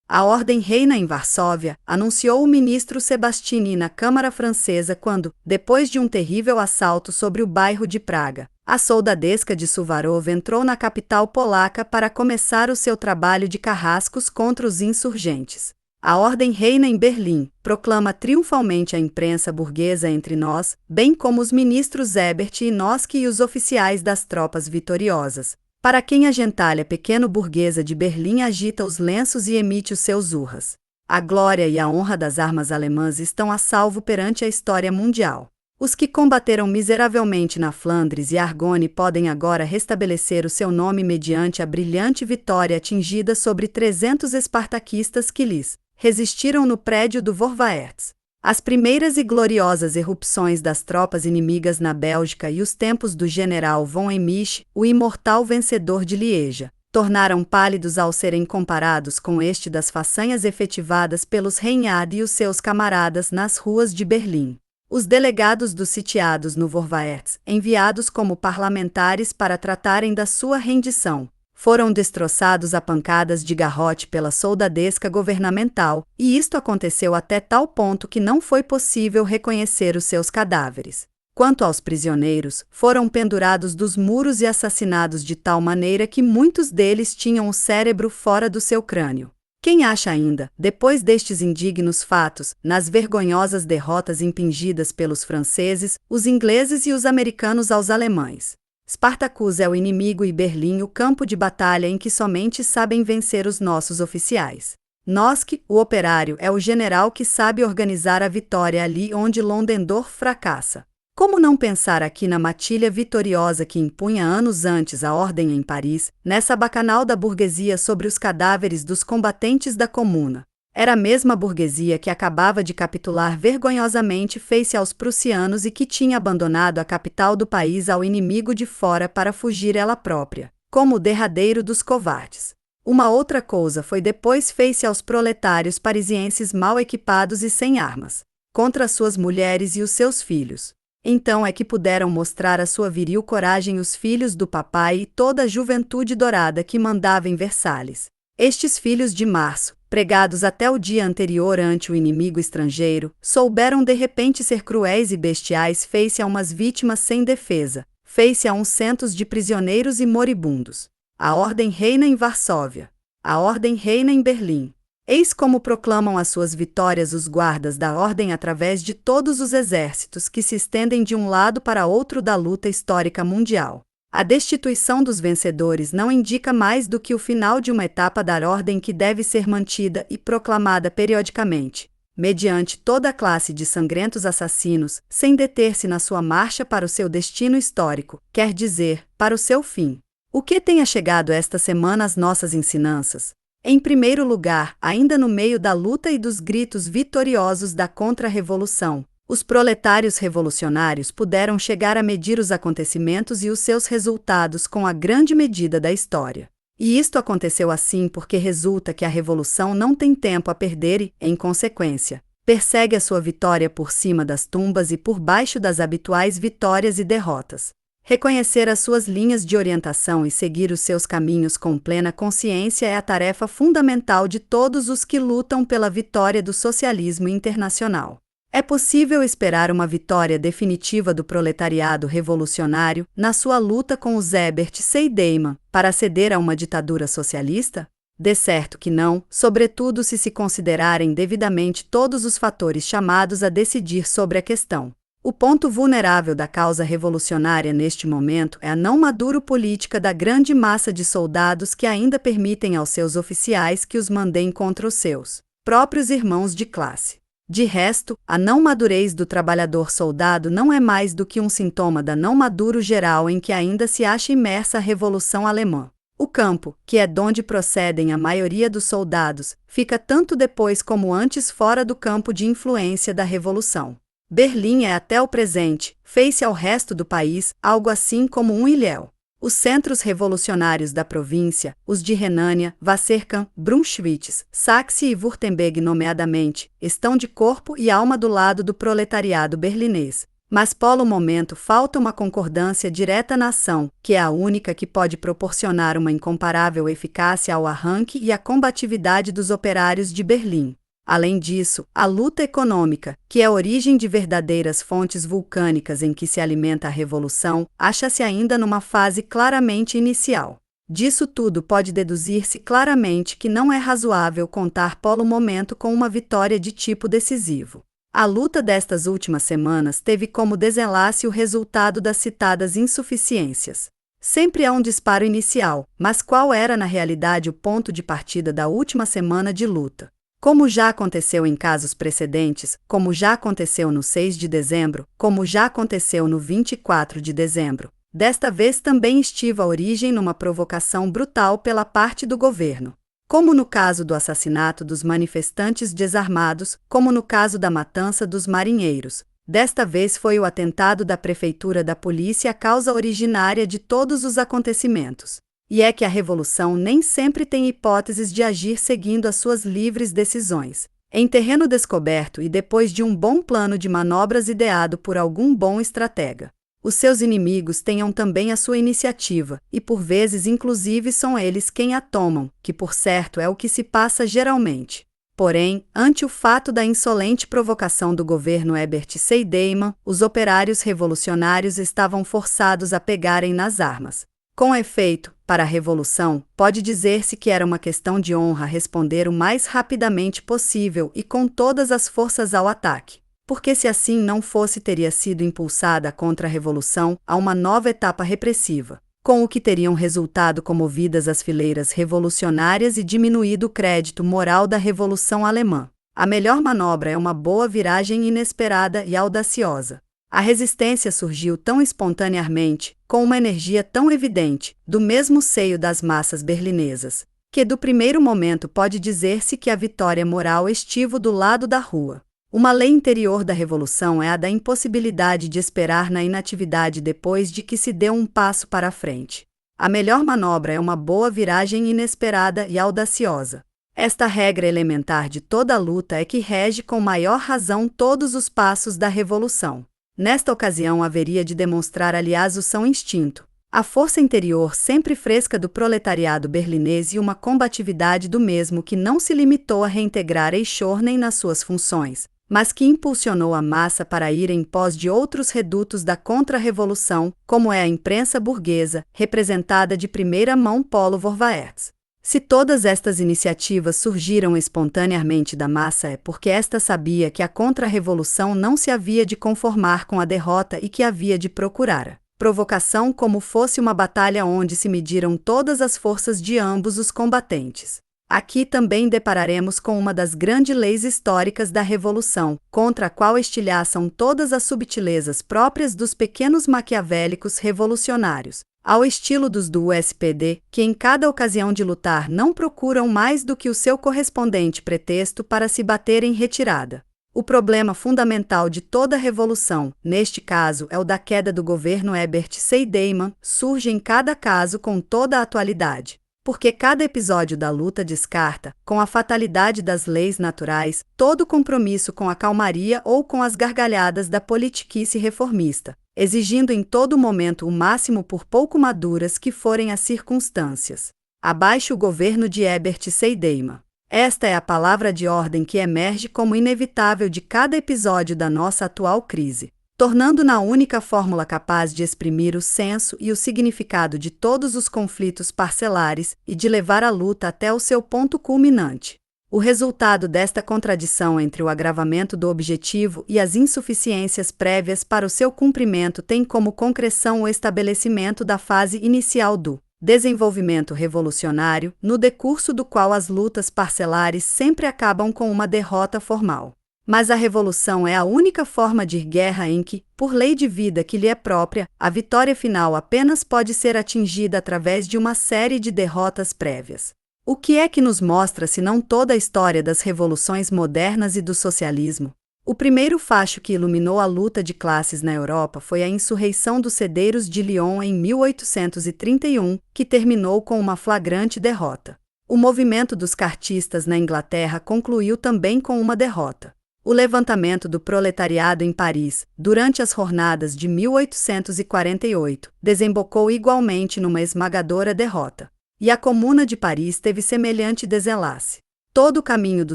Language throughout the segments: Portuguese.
A ordem reina em Varsóvia, anunciou o ministro Sebastiani na Câmara Francesa quando, depois de um terrível assalto sobre o bairro de Praga, a soldadesca de Suvarov entrou na capital polaca para começar o seu trabalho de carrascos contra os insurgentes. A ordem reina em Berlim, proclama triunfalmente a imprensa burguesa entre nós, bem como os ministros Ebert e Noske e os oficiais das tropas vitoriosas, para quem a gentalha pequeno-burguesa de Berlim agita os lenços e emite os seus urras. A glória e a honra das armas alemãs estão a salvo perante a história mundial. Os que combateram miseravelmente na Flandres e Argonne podem agora restabelecer o seu nome mediante a brilhante vitória atingida sobre 300 espartaquistas que lhes resistiram no prédio do Vorwärts. As primeiras e gloriosas erupções das tropas inimigas na Bélgica e os tempos do general von Emich, o imortal vencedor de Lieja, tornaram pálidos ao serem comparados com este das façanhas efetivadas pelos Reinhard e os seus camaradas nas ruas de Berlim. Os delegados dos sitiados no Vorwärts, enviados como parlamentares para tratarem da sua rendição, foram destroçados a pancadas de garrote pela soldadesca governamental, e isto aconteceu até tal ponto que não foi possível reconhecer os seus cadáveres. Quanto aos prisioneiros, foram pendurados dos muros e assassinados de tal maneira que muitos deles tinham o cérebro fora do seu crânio. Quem acha ainda, depois destes indignos fatos, nas vergonhosas derrotas impingidas pelos franceses, os ingleses e os americanos aos alemães? Spartacus é o inimigo e Berlim o campo de batalha em que somente sabem vencer os nossos oficiais. Noske, o operário, é o general que sabe organizar a vitória ali onde Ludendorff fracassa. Como não pensar aqui na matilha vitoriosa que impunha anos antes a ordem em Paris, nessa bacanal da burguesia sobre os cadáveres dos combatentes da Comuna? Era a mesma burguesia que acabava de capitular vergonhosamente face aos prussianos e que tinha abandonado a capital do país ao inimigo de fora para fugir ela própria, como o derradeiro dos covardes. Uma outra coisa foi depois face aos proletários parisienses mal equipados e sem armas, contra suas mulheres e os seus filhos. Então é que puderam mostrar a sua viril coragem os filhos do papai e toda a juventude dourada que mandava em Versalhes. Estes filhos de março, pregados até o dia anterior ante o inimigo estrangeiro, souberam de repente ser cruéis e bestiais face a umas vítimas sem defesa, face a uns centos de prisioneiros e moribundos. A ordem reina em Varsóvia. A ordem reina em Berlim. Eis como proclamam as suas vitórias os guardas da ordem através de todos os exércitos que se estendem de um lado para outro da luta histórica mundial. A destituição dos vencedores não indica mais do que o final de uma etapa da ordem que deve ser mantida e proclamada periodicamente, mediante toda a classe de sangrentos assassinos, sem deter-se na sua marcha para o seu destino histórico, quer dizer, para o seu fim. O que tenha chegado esta semana às nossas ensinanças? Em primeiro lugar, ainda no meio da luta e dos gritos vitoriosos da contra-revolução, os proletários revolucionários puderam chegar a medir os acontecimentos e os seus resultados com a grande medida da história. E isto aconteceu assim porque resulta que a revolução não tem tempo a perder e, em consequência, persegue a sua vitória por cima das tumbas e por baixo das habituais vitórias e derrotas. Reconhecer as suas linhas de orientação e seguir os seus caminhos com plena consciência é a tarefa fundamental de todos os que lutam pela vitória do socialismo internacional. É possível esperar uma vitória definitiva do proletariado revolucionário na sua luta com os Ebert Seidemann para ceder a uma ditadura socialista? De certo que não, sobretudo se considerarem devidamente todos os fatores chamados a decidir sobre a questão. O ponto vulnerável da causa revolucionária neste momento é a não madura política da grande massa de soldados que ainda permitem aos seus oficiais que os mandem contra os seus próprios irmãos de classe. De resto, a não madurez do trabalhador soldado não é mais do que um sintoma da não maduro geral em que ainda se acha imersa a Revolução Alemã. O campo, que é donde procedem a maioria dos soldados, fica tanto depois como antes fora do campo de influência da Revolução. Berlim é até o presente, face ao resto do país, algo assim como um ilhéu. Os centros revolucionários da província, os de Renânia, Wasserkamp, Brunswick, Saxe e Württemberg nomeadamente, estão de corpo e alma do lado do proletariado berlinês. Mas pelo momento falta uma concordância direta na ação, que é a única que pode proporcionar uma incomparável eficácia ao arranque e à combatividade dos operários de Berlim. Além disso, a luta econômica, que é a origem de verdadeiras fontes vulcânicas em que se alimenta a revolução, acha-se ainda numa fase claramente inicial. Disso tudo pode deduzir-se claramente que não é razoável contar pelo momento com uma vitória de tipo decisivo. A luta destas últimas semanas teve como desenlace o resultado das citadas insuficiências. Sempre há um disparo inicial, mas qual era na realidade o ponto de partida da última semana de luta? Como já aconteceu em casos precedentes, como já aconteceu no 6 de dezembro, como já aconteceu no 24 de dezembro, desta vez também estive a origem numa provocação brutal pela parte do governo. Como no caso do assassinato dos manifestantes desarmados, como no caso da matança dos marinheiros. Desta vez foi o atentado da prefeitura da polícia a causa originária de todos os acontecimentos. E é que a revolução nem sempre tem hipóteses de agir seguindo as suas livres decisões. Em terreno descoberto e depois de um bom plano de manobras ideado por algum bom estratega. Os seus inimigos tenham também a sua iniciativa, e por vezes inclusive são eles quem a tomam, que por certo é o que se passa geralmente. Porém, ante o fato da insolente provocação do governo Herbert Seydemann, os operários revolucionários estavam forçados a pegarem nas armas. Com efeito, para a revolução, pode dizer-se que era uma questão de honra responder o mais rapidamente possível e com todas as forças ao ataque. Porque se assim não fosse teria sido impulsada a contra-revolução a uma nova etapa repressiva, com o que teriam resultado comovidas as fileiras revolucionárias e diminuído o crédito moral da Revolução Alemã. A melhor manobra é uma boa viragem inesperada e audaciosa. A resistência surgiu tão espontaneamente, com uma energia tão evidente, do mesmo seio das massas berlinesas, que do primeiro momento pode dizer-se que a vitória moral estive do lado da rua. Uma lei interior da revolução é a da impossibilidade de esperar na inatividade depois de que se deu um passo para a frente. A melhor manobra é uma boa viragem inesperada e audaciosa. Esta regra elementar de toda a luta é que rege com maior razão todos os passos da revolução. Nesta ocasião haveria de demonstrar aliás o seu instinto, a força interior sempre fresca do proletariado berlinês e uma combatividade do mesmo que não se limitou a reintegrar Eichhorn nas suas funções, mas que impulsionou a massa para ir em pós de outros redutos da contra-revolução, como é a imprensa burguesa, representada de primeira mão Polo Vorwärts. Se todas estas iniciativas surgiram espontaneamente da massa é porque esta sabia que a contra-revolução não se havia de conformar com a derrota e que havia de procurar provocação como fosse uma batalha onde se mediram todas as forças de ambos os combatentes. Aqui também depararemos com uma das grandes leis históricas da Revolução, contra a qual estilhaçam todas as subtilezas próprias dos pequenos maquiavélicos revolucionários, ao estilo dos do SPD, que em cada ocasião de lutar não procuram mais do que o seu correspondente pretexto para se bater em retirada. O problema fundamental de toda a revolução, neste caso é o da queda do governo Herbert Seydemann, surge em cada caso com toda a atualidade. Porque cada episódio da luta descarta, com a fatalidade das leis naturais, todo compromisso com a calmaria ou com as gargalhadas da politiquice reformista, exigindo em todo momento o máximo por pouco maduras que forem as circunstâncias. Abaixo o governo de Herbert Seydemann. Esta é a palavra de ordem que emerge como inevitável de cada episódio da nossa atual crise, tornando-na a única fórmula capaz de exprimir o senso e o significado de todos os conflitos parcelares e de levar a luta até o seu ponto culminante. O resultado desta contradição entre o agravamento do objetivo e as insuficiências prévias para o seu cumprimento tem como concreção o estabelecimento da fase inicial do desenvolvimento revolucionário, no decurso do qual as lutas parcelares sempre acabam com uma derrota formal. Mas a revolução é a única forma de guerra em que, por lei de vida que lhe é própria, a vitória final apenas pode ser atingida através de uma série de derrotas prévias. O que é que nos mostra senão toda a história das revoluções modernas e do socialismo? O primeiro facho que iluminou a luta de classes na Europa foi a insurreição dos cedeiros de Lyon em 1831, que terminou com uma flagrante derrota. O movimento dos cartistas na Inglaterra concluiu também com uma derrota. O levantamento do proletariado em Paris, durante as jornadas de 1848, desembocou igualmente numa esmagadora derrota. E a Comuna de Paris teve semelhante desenlace. Todo o caminho do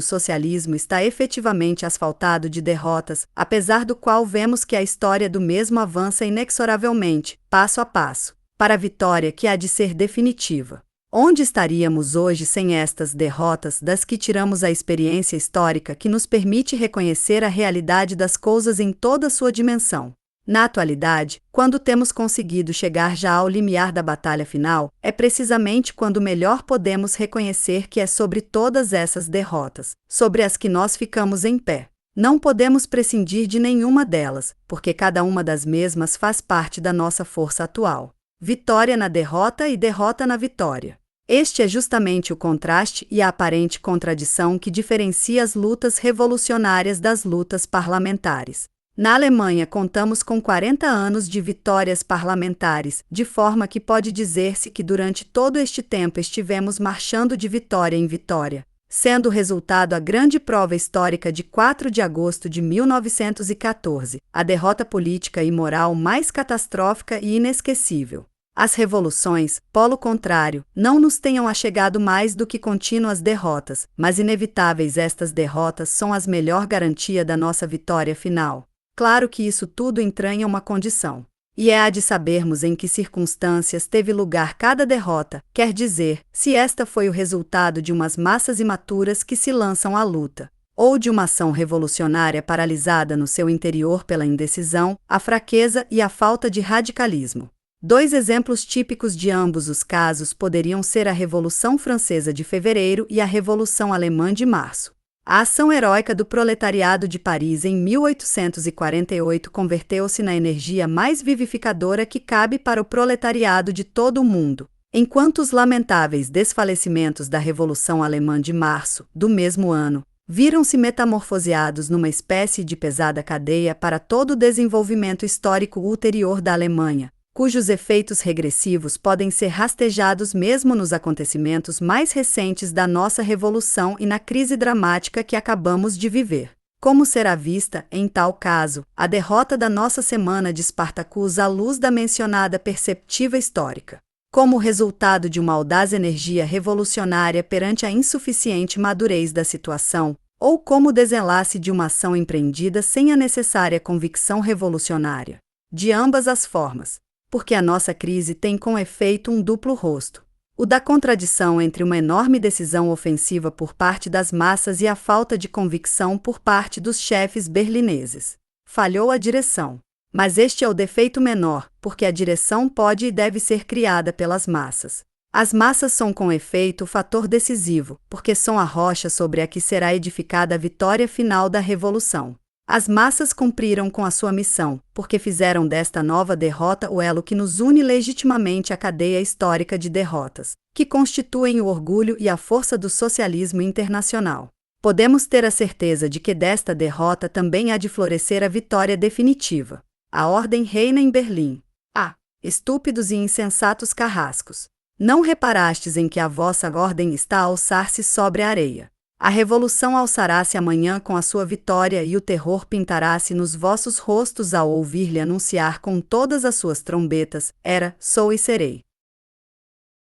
socialismo está efetivamente asfaltado de derrotas, apesar do qual vemos que a história do mesmo avança inexoravelmente, passo a passo, para a vitória que há de ser definitiva. Onde estaríamos hoje sem estas derrotas das que tiramos a experiência histórica que nos permite reconhecer a realidade das coisas em toda sua dimensão? Na atualidade, quando temos conseguido chegar já ao limiar da batalha final, é precisamente quando melhor podemos reconhecer que é sobre todas essas derrotas, sobre as que nós ficamos em pé. Não podemos prescindir de nenhuma delas, porque cada uma das mesmas faz parte da nossa força atual. Vitória na derrota e derrota na vitória. Este é justamente o contraste e a aparente contradição que diferencia as lutas revolucionárias das lutas parlamentares. Na Alemanha contamos com 40 anos de vitórias parlamentares, de forma que pode dizer-se que durante todo este tempo estivemos marchando de vitória em vitória, sendo o resultado a grande prova histórica de 4 de agosto de 1914, a derrota política e moral mais catastrófica e inesquecível. As revoluções, polo contrário, não nos tenham achegado mais do que contínuas derrotas, mas inevitáveis estas derrotas são a melhor garantia da nossa vitória final. Claro que isso tudo entranha uma condição. E é a de sabermos em que circunstâncias teve lugar cada derrota, quer dizer, se esta foi o resultado de umas massas imaturas que se lançam à luta, ou de uma ação revolucionária paralisada no seu interior pela indecisão, a fraqueza e a falta de radicalismo. 2 exemplos típicos de ambos os casos poderiam ser a Revolução Francesa de fevereiro e a Revolução Alemã de março. A ação heróica do proletariado de Paris em 1848 converteu-se na energia mais vivificadora que cabe para o proletariado de todo o mundo, enquanto os lamentáveis desfalecimentos da Revolução Alemã de março, do mesmo ano, viram-se metamorfoseados numa espécie de pesada cadeia para todo o desenvolvimento histórico ulterior da Alemanha, cujos efeitos regressivos podem ser rastejados mesmo nos acontecimentos mais recentes da nossa Revolução e na crise dramática que acabamos de viver. Como será vista, em tal caso, a derrota da nossa Semana de Spartacus à luz da mencionada perspectiva histórica? Como resultado de uma audaz energia revolucionária perante a insuficiente madurez da situação, ou como desenlace de uma ação empreendida sem a necessária convicção revolucionária? De ambas as formas. Porque a nossa crise tem com efeito um duplo rosto. O da contradição entre uma enorme decisão ofensiva por parte das massas e a falta de convicção por parte dos chefes berlineses. Falhou a direção. Mas este é o defeito menor, porque a direção pode e deve ser criada pelas massas. As massas são com efeito o fator decisivo, porque são a rocha sobre a que será edificada a vitória final da revolução. As massas cumpriram com a sua missão, porque fizeram desta nova derrota o elo que nos une legitimamente à cadeia histórica de derrotas, que constituem o orgulho e a força do socialismo internacional. Podemos ter a certeza de que desta derrota também há de florescer a vitória definitiva. A ordem reina em Berlim. Estúpidos e insensatos carrascos! Não reparastes em que a vossa ordem está a alçar-se sobre a areia? A revolução alçará-se amanhã com a sua vitória e o terror pintará-se nos vossos rostos ao ouvir-lhe anunciar com todas as suas trombetas: era, sou e serei.